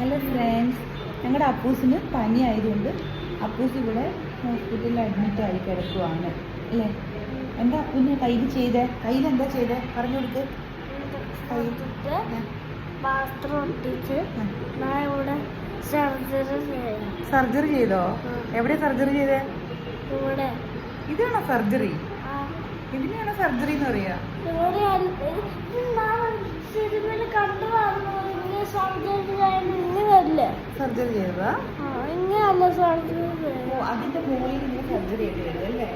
Hello friends, ഞങ്ങളുടെ അപ്പൂസിന് പനി ആയതുകൊണ്ട് അപ്പൂസ് ഇവിടെ ഹോസ്പിറ്റലിൽ അഡ്മിറ്റ് ആയി കിടക്കുവാണ് അല്ലേ? എന്താ അപ്പൂന് കയ്യിൽ ചെയ്തേ? കയ്യിൽ എന്താ ചെയ്തേ പറഞ്ഞു കൊടുക്ക്. സർജറി ചെയ്തോ? എവിടെ സർജറി ചെയ്തേ? ഇതാണോ സർജറി? ഇതിനെയാണോ സർജറി എന്ന് പറയാ? സർജറി ചെയ്തതാ? അതിന്റെ മുകളിൽ നിങ്ങൾ സർജറി ചെയ്ത് വരും അല്ലേ?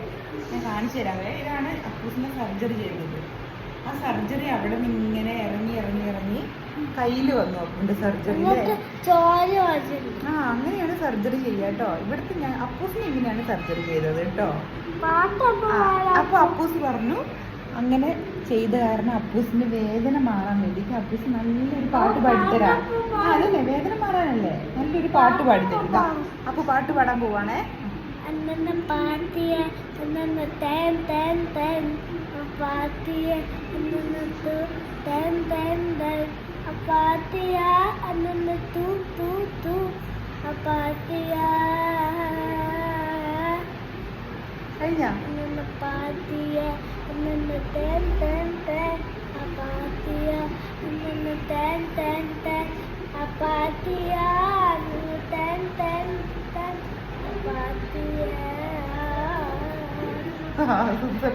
ഞാൻ കാണിച്ചു തരാവേ. ഇതാണ് അപ്പൂസിനെ സർജറി ചെയ്തത്. ആ സർജറി അവിടെ നിന്ന് ഇങ്ങനെ ഇറങ്ങി ഇറങ്ങി ഇറങ്ങി കയ്യിൽ വന്നു അപ്പൂന്റെ സർജറി. അങ്ങനെയാണ് സർജറി ചെയ്യുക കേട്ടോ. ഇവിടുത്തെ ഞാൻ അപ്പൂസിന് ഇങ്ങനെയാണ് സർജറി ചെയ്തത് കേട്ടോ. അപ്പൊ അപ്പൂസ് പറഞ്ഞു അങ്ങനെ ചെയ്ത കാരണം അപ്പൂസിന്റെ വേദന മാറാൻ വേണ്ടിട്ട് അപ്പൂസ് നല്ലൊരു പാട്ട് പാടിത്തരാം. അതല്ലേ, വേദന മാറാനല്ലേ നല്ലൊരു പാട്ട് പാടിത്തരും. അപ്പൊ പാട്ട് പാടാൻ പോവാണേ. കഴിഞ്ഞ സൂപ്പർ.